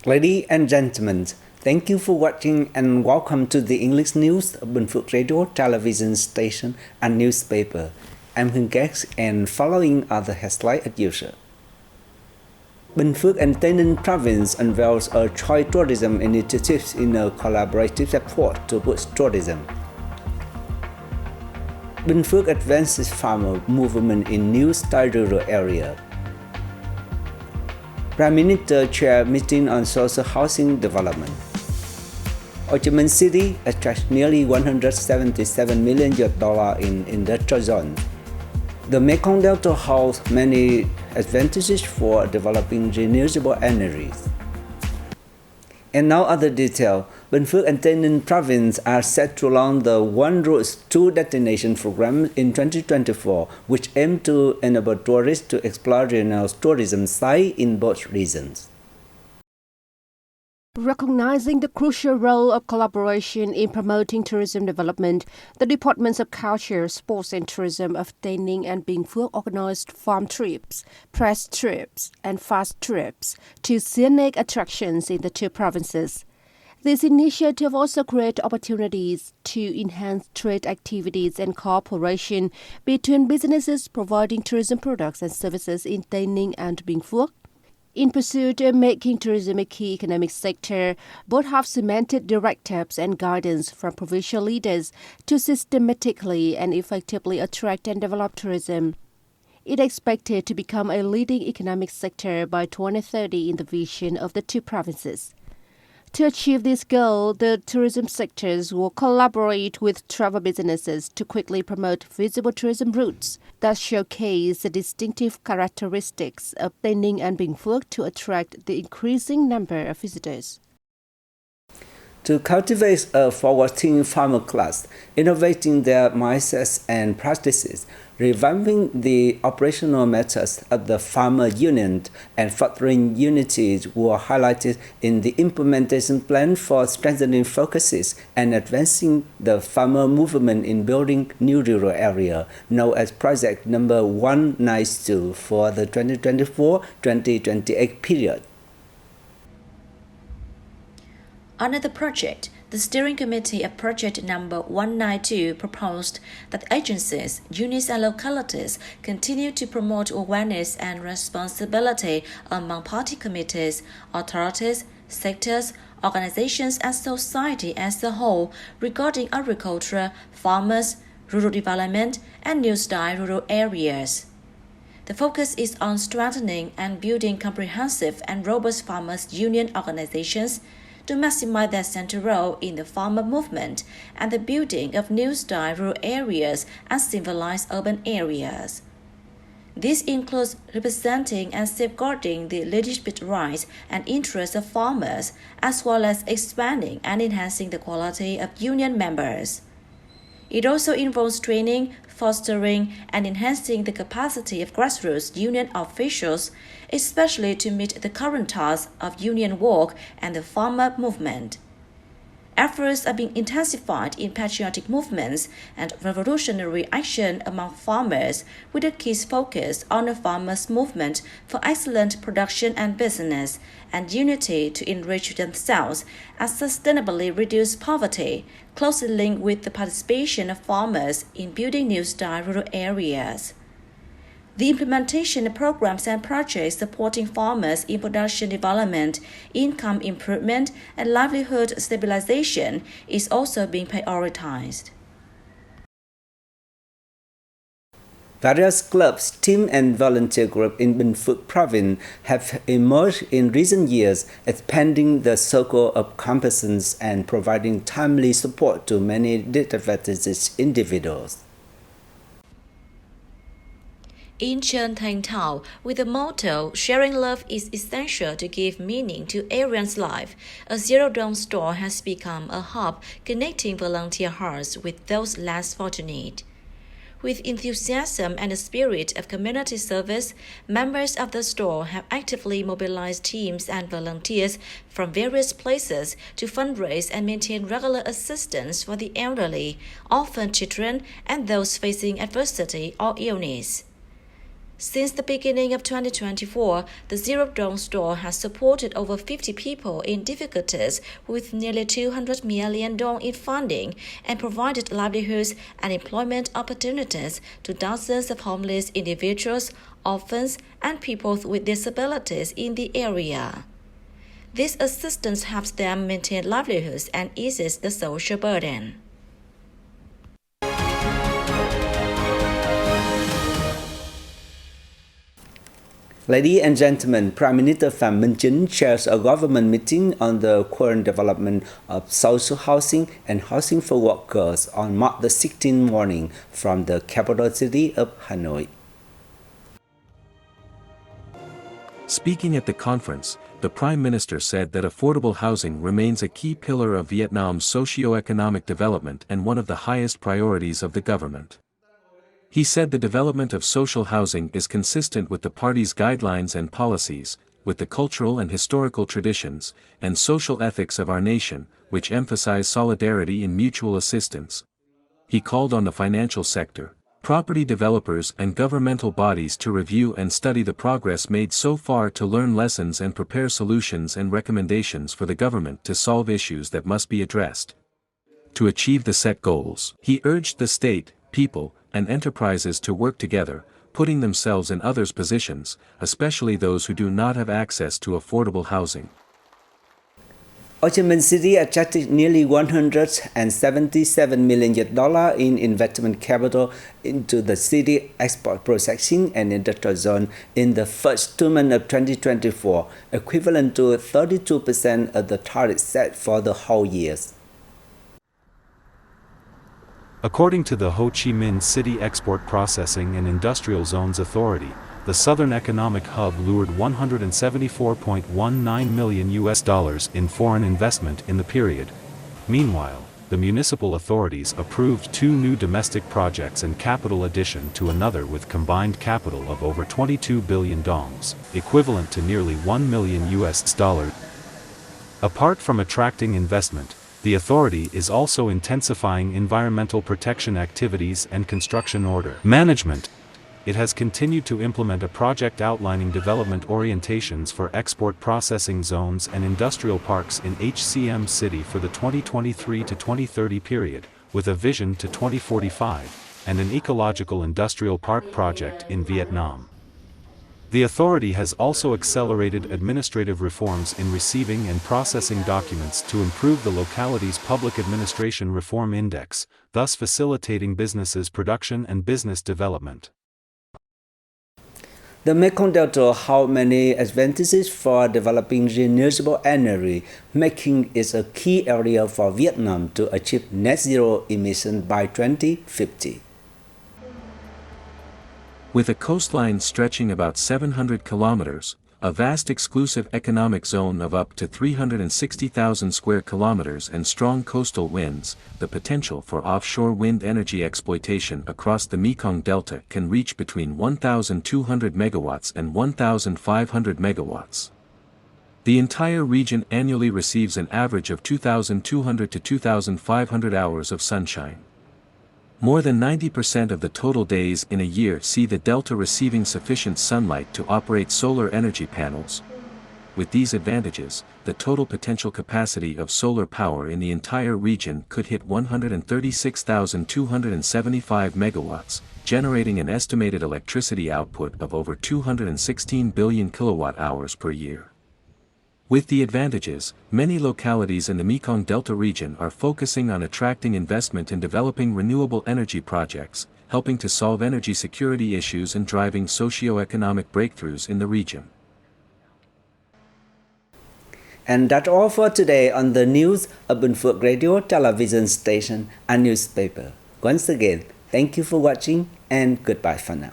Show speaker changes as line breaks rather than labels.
Ladies and gentlemen, thank you for watching and welcome to the English news of Binh Phuoc Radio, television station and newspaper. I'm Hưng Gex and following are the headlines as usual. Binh Phuoc and Tây Ninh province unveils a choice tourism initiative in a collaborative effort to boost tourism. Binh Phuoc advances farmer movement in new style rural area. Prime Minister chair meeting on social housing development. Ho Chi Minh City attracts nearly $177 million in industrial zone. The Mekong Delta holds many advantages for developing renewable energies. And now other detail. Binh Phuoc and Tây Ninh province are set to launch the One Route, Two Destinations program in 2024, which aims to enable tourists to explore regional tourism sites in both regions.
Recognizing the crucial role of collaboration in promoting tourism development, the Departments of Culture, Sports and Tourism of Tây Ninh and Binh Phuoc organized farm trips, press trips, and fast trips to scenic attractions in the two provinces. This initiative also creates opportunities to enhance trade activities and cooperation between businesses providing tourism products and services in Tây Ninh and Binh Phuoc. In pursuit of making tourism a key economic sector, both have cemented directives and guidance from provincial leaders to systematically and effectively attract and develop tourism. It is expected to become a leading economic sector by 2030 in the vision of the two provinces. To achieve this goal, the tourism sectors will collaborate with travel businesses to quickly promote visible tourism routes that showcase the distinctive characteristics of Tây Ninh and Binh Phuoc to attract the increasing number of visitors.
To cultivate a forward-thinking farmer class, innovating their mindsets and practices, revamping the operational methods of the farmer union, and fostering unity were highlighted in the implementation plan for strengthening focuses and advancing the farmer movement in building new rural area, known as Project number 192 for the 2024-2028 period.
Under the project, the steering committee of project number 192 proposed that agencies, units and localities continue to promote awareness and responsibility among party committees, authorities, sectors, organizations and society as a whole regarding agriculture, farmers, rural development, and new style rural areas. The focus is on strengthening and building comprehensive and robust farmers' union organizations to maximize their central role in the farmer movement and the building of new style rural areas and civilized urban areas. This includes representing and safeguarding the legitimate rights and interests of farmers, as well as expanding and enhancing the quality of union members. It also involves training, fostering, and enhancing the capacity of grassroots union officials, especially to meet the current tasks of union work and the farmer movement. Efforts are being intensified in patriotic movements and revolutionary action among farmers, with a key focus on the farmers' movement for excellent production and business, and unity to enrich themselves and sustainably reduce poverty, closely linked with the participation of farmers in building new style rural areas. The implementation of programs and projects supporting farmers in production development, income improvement, and livelihood stabilization is also being prioritized.
Various clubs, teams, and volunteer groups in Binh Phuoc province have emerged in recent years, expanding the circle of competence and providing timely support to many disadvantaged individuals.
In Truyền, Thanh, Theo, with the motto, sharing love is essential to give meaning to everyone's life, a zero-down store has become a hub connecting volunteer hearts with those less fortunate. With enthusiasm and a spirit of community service, members of the store have actively mobilized teams and volunteers from various places to fundraise and maintain regular assistance for the elderly, orphan children, and those facing adversity or illness. Since the beginning of 2024, the Zero Dawn store has supported over 50 people in difficulties with nearly 200 million dong in funding and provided livelihoods and employment opportunities to dozens of homeless individuals, orphans, and people with disabilities in the area. This assistance helps them maintain livelihoods and eases the social burden.
Ladies and gentlemen, Prime Minister Phạm Minh Chính chairs a government meeting on the current development of social housing and housing for workers on March the 16th morning from the capital city of Hanoi.
Speaking at the conference, the Prime Minister said that affordable housing remains a key pillar of Vietnam's socio-economic development and one of the highest priorities of the government. He said the development of social housing is consistent with the party's guidelines and policies, with the cultural and historical traditions, and social ethics of our nation, which emphasize solidarity and mutual assistance. He called on the financial sector, property developers and governmental bodies to review and study the progress made so far to learn lessons and prepare solutions and recommendations for the government to solve issues that must be addressed. To achieve the set goals, he urged the state, people, and enterprises to work together, putting themselves in others' positions, especially those who do not have access to affordable housing.
Ho Chi Minh City attracted nearly $177 million in investment capital into the city export processing and industrial zone in the first 2 months of 2024, equivalent to 32% of the target set for the whole year.
According to the Ho Chi Minh City Export Processing and Industrial Zones Authority, the Southern Economic Hub lured $174.19 million in foreign investment in the period. Meanwhile, the municipal authorities approved 2 new domestic projects and capital addition to another with combined capital of over 22 billion dongs, equivalent to nearly $1 million. Apart from attracting investment, the authority is also intensifying environmental protection activities and construction order management. It has continued to implement a project outlining development orientations for export processing zones and industrial parks in HCM City for the 2023 to 2030 period, with a vision to 2045, and an ecological industrial park project in Vietnam. The authority has also accelerated administrative reforms in receiving and processing documents to improve the locality's Public Administration Reform Index, thus facilitating businesses' production and business development.
The Mekong Delta holds many advantages for developing renewable energy, making it a key area for Vietnam to achieve net zero emissions by 2050.
With a coastline stretching about 700 kilometers, a vast exclusive economic zone of up to 360,000 square kilometers and strong coastal winds, the potential for offshore wind energy exploitation across the Mekong Delta can reach between 1,200 megawatts and 1,500 megawatts. The entire region annually receives an average of 2,200 to 2,500 hours of sunshine. More than 90% of the total days in a year see the delta receiving sufficient sunlight to operate solar energy panels. With these advantages, the total potential capacity of solar power in the entire region could hit 136,275 megawatts, generating an estimated electricity output of over 216 billion kilowatt-hours per year. With the advantages, many localities in the Mekong Delta region are focusing on attracting investment in developing renewable energy projects, helping to solve energy security issues and driving socio-economic breakthroughs in the region.
And that's all for today on the news of Binh Phuoc Radio Television Station and Newspaper. Once again, thank you for watching and goodbye for now.